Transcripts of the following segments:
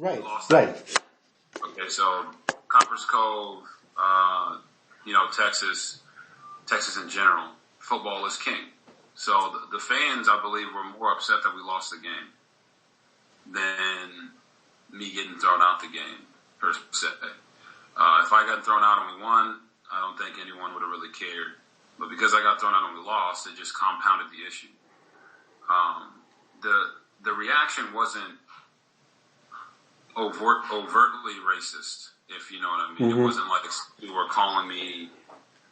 Right. Lost right. Okay, so Copper's Cove, Texas in general, football is king. So the fans, I believe, were more upset that we lost the game than me getting thrown out the game, per se. If I got thrown out and we won, I don't think anyone would have really cared. But because I got thrown out and we lost, it just compounded the issue. The reaction wasn't overtly racist, if you know what I mean. Mm-hmm. It wasn't like you were calling me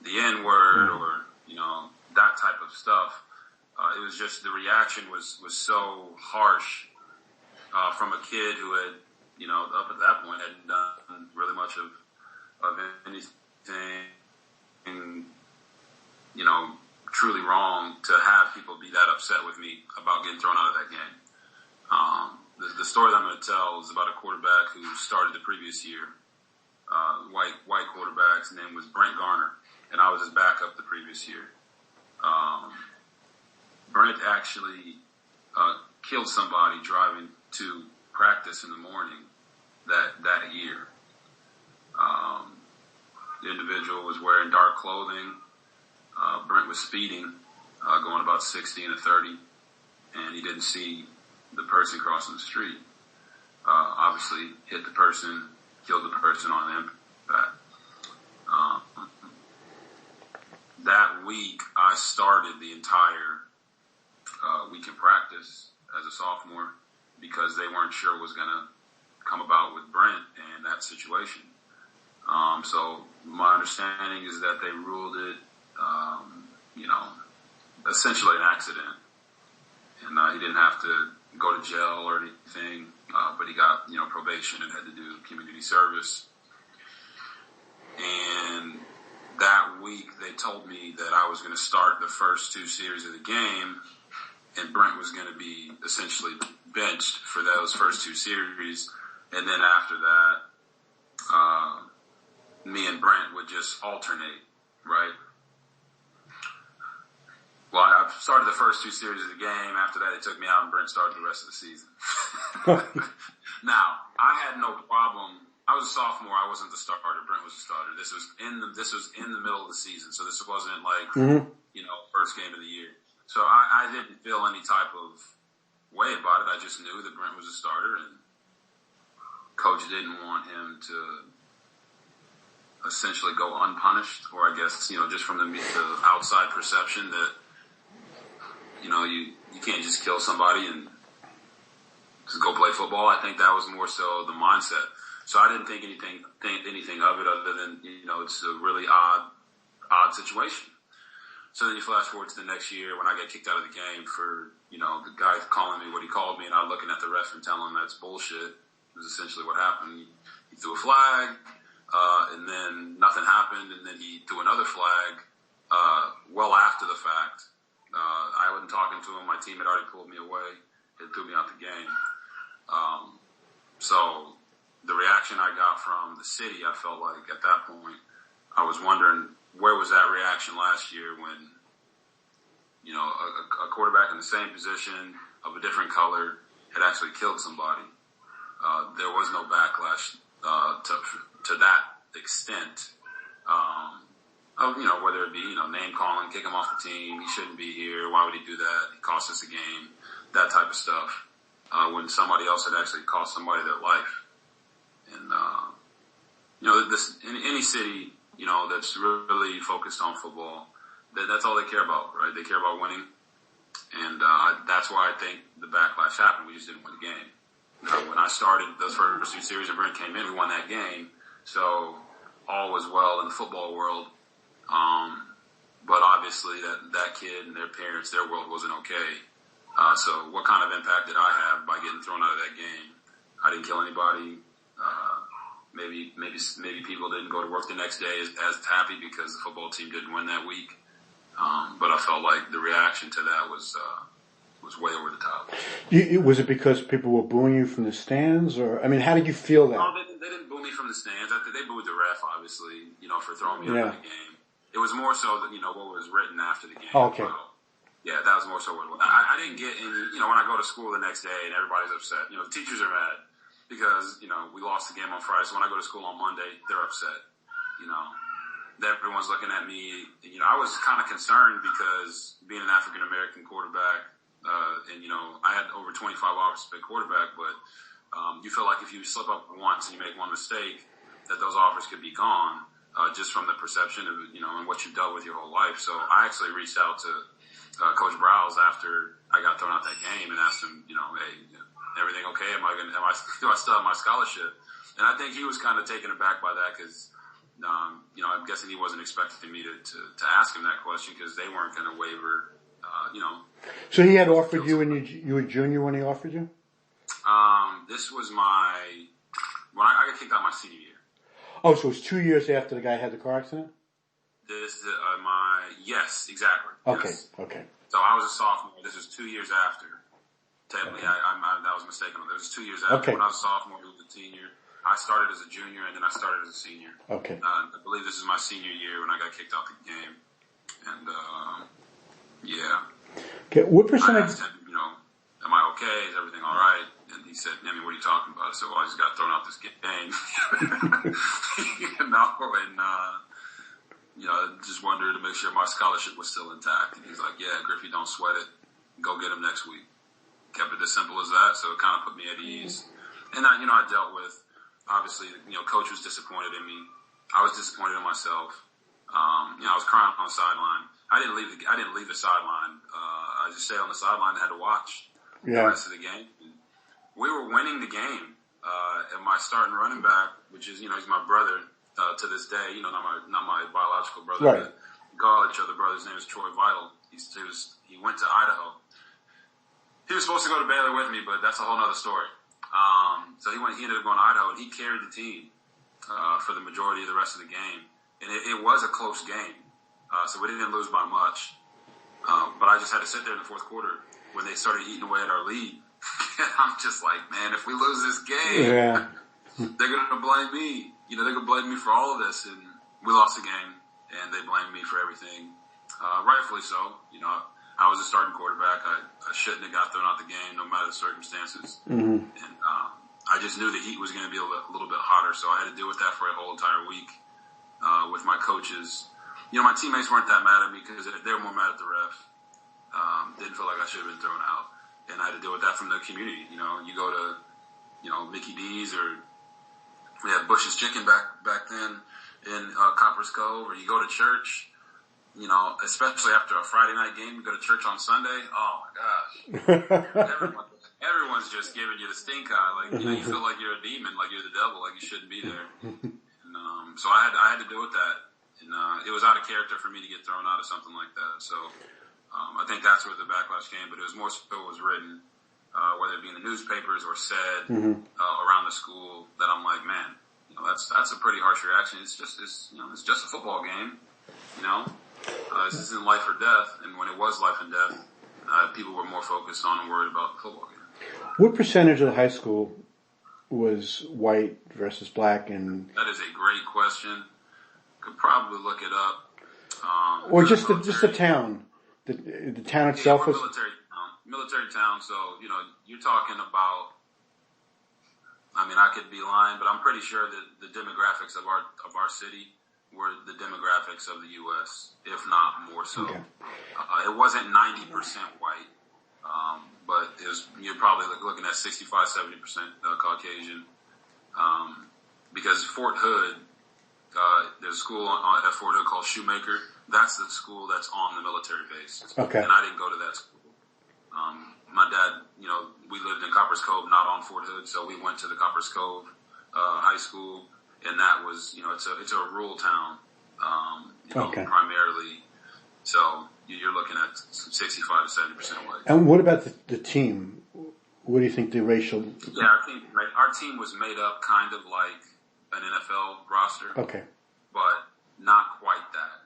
the N-word or, that type of stuff. It was just the reaction was so harsh from a kid who had, up at that point hadn't done really much of anything, truly wrong to have people be that upset with me about getting thrown out of that game. The story that I'm going to tell is about a quarterback who started the previous year. White quarterback. His name was Brent Garner, and I was his backup the previous year. Brent actually killed somebody driving to practice in the morning that year. The individual was wearing dark clothing. Brent was speeding, going about 60 and a 30, and he didn't see the person crossing the street. Obviously hit the person, killed the person on the impact. That week, I started the entire week in practice as a sophomore because they weren't sure what was going to come about with Brent and that situation. So my understanding is that they ruled it, essentially an accident. And he didn't have to go to jail or anything, but he got, probation and had to do community service. And that week they told me that I was going to start the first two series of the game and Brent was going to be essentially benched for those first two series. And then after that, me and Brent would just alternate, right? Well, I started the first two series of the game. After that, they took me out and Brent started the rest of the season. Now, I had no problem. I was a sophomore. I wasn't the starter. Brent was the starter. This was in the middle of the season. So this wasn't like, first game of the year. So I didn't feel any type of way about it. I just knew that Brent was a starter and coach didn't want him to essentially go unpunished, or I guess, just from the outside perception that, you can't just kill somebody and just go play football. I think that was more so the mindset. So I didn't think anything of it other than, it's a really odd situation. So then you flash forward to the next year when I get kicked out of the game for, the guy calling me what he called me and I'm looking at the ref and telling him that's bullshit. It was essentially what happened. He threw a flag, and then nothing happened, and then he threw another flag, well after the fact. I wasn't talking to him. My team had already pulled me away. It threw me out the game. So the reaction I got from the city, I felt like at that point, I was wondering where was that reaction last year when, a quarterback in the same position of a different color had actually killed somebody. There was no backlash to that extent. Whether it be, name calling, kick him off the team, he shouldn't be here, why would he do that, he cost us a game, that type of stuff, when somebody else had actually cost somebody their life. And, in any city, that's really focused on football, that's all they care about, right? They care about winning. And, that's why I think the backlash happened. We just didn't win the game. When I started those first two series and Brent came in, we won that game. So all was well in the football world. But obviously that kid and their parents, their world wasn't okay. So what kind of impact did I have by getting thrown out of that game? I didn't kill anybody. Maybe people didn't go to work the next day as happy because the football team didn't win that week. But I felt like the reaction to that was way over the top. Was it because people were booing you from the stands, or how did you feel that? No, they didn't boo me from the stands. They booed the ref, obviously, for throwing me out of the game. It was more so that what was written after the game. Oh, okay. Yeah, that was more so what I didn't get in. When I go to school the next day and everybody's upset, the teachers are mad because because, we lost the game on Friday. So when I go to school on Monday, they're upset. Everyone's looking at me. I was kind of concerned because being an African-American quarterback, and, I had over 25 offers to play quarterback, but you feel like if you slip up once and you make one mistake, that those offers could be gone, just from the perception of, and what you've dealt with your whole life. So I actually reached out to Coach Browse after I got thrown out that game and asked him, hey, everything okay? Do I still have my scholarship? And I think he was kind of taken aback by that because, I'm guessing he wasn't expecting me to ask him that question because they weren't going to waver, So he had offered you when you were junior when he offered you? This was when I got kicked out my senior year. Oh, so it was 2 years after the guy had the car accident? Yes, exactly. Okay, yes. okay. So I was a sophomore. This was 2 years after. Technically, I was mistaken. It was 2 years after. Okay. When I was a sophomore, he was a senior. I started as a junior, and then I started as a senior. Okay. I believe this is my senior year when I got kicked out the game. And, yeah. Okay, what percentage? I asked him, am I okay? Is everything all right? And he said, what are you talking about? I said, well, I just got thrown out this game. Just wanted to make sure my scholarship was still intact. And he's like, yeah, Griffey, don't sweat it. Go get him next week. Kept it as simple as that. So it kind of put me at ease. And I dealt with, obviously, coach was disappointed in me. I was disappointed in myself. I was crying on the sideline. I didn't leave the sideline. I just stayed on the sideline and had to watch the rest of the game. And we were winning the game. And my starting running back, which is, he's my brother, to this day, not my biological brother. Right. We call each other brothers. His name is Troy Vital. He went to Idaho. He was supposed to go to Baylor with me, but that's a whole nother story. So he ended up going to Idaho, and he carried the team, for the majority of the rest of the game. And it was a close game. So we didn't lose by much. But I just had to sit there in the fourth quarter when they started eating away at our lead. I'm just like, man, if we lose this game, they're going to blame me. They're going to blame me for all of this. And we lost the game, and they blamed me for everything. Rightfully so. I was a starting quarterback. I shouldn't have got thrown out the game, no matter the circumstances. Mm-hmm. And I just knew the heat was going to be a little bit hotter, so I had to deal with that for a whole entire week with my coaches. My teammates weren't that mad at me because they were more mad at the ref. Didn't feel like I should have been thrown out. And I had to deal with that from the community. You go to, Mickey D's or we had Bush's Chicken back then in Copper's Cove, or you go to church, especially after a Friday night game, you go to church on Sunday. Oh my gosh. Everyone's just giving you the stink eye. Like, you feel like you're a demon, like you're the devil, like you shouldn't be there. And, so I had to deal with that. And, it was out of character for me to get thrown out of something like that. So, I think that's where the backlash came, but it was more so it was written, whether it be in the newspapers or said, around the school, that I'm like, man, that's a pretty harsh reaction. It's just a football game, this isn't life or death. And when it was life and death, people were more focused on and worried about the football game. What percentage of the high school was white versus black? And that is a great question. Could probably look it up. Or just the town. The town itself was military town. So you're talking about. I could be lying, but I'm pretty sure that the demographics of our city were the demographics of the U.S., if not more so. Okay. It wasn't 90% white, but you're probably looking at 65, 70% Caucasian. Because Fort Hood, there's a school at Fort Hood called Shoemaker. That's the school that's on the military base. Okay. And I didn't go to that school. My dad, we lived in Copper's Cove, not on Fort Hood, so we went to the Copper's Cove high school, and that was, it's a rural town, primarily. So you're looking at 65 to 70% white. And what about the team? What do you think the racial? Yeah, our team was made up kind of like an NFL roster. Okay. But not quite that.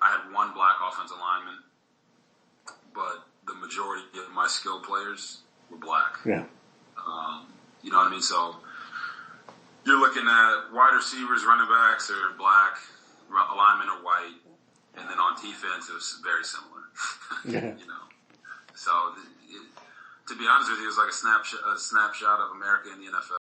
I had one black offensive lineman, but the majority of my skill players were black. Yeah. You know what I mean? So you're looking at wide receivers, running backs are black, linemen are white, and then on defense it was very similar. Yeah. So to be honest with you, it was like a snapshot of America in the NFL.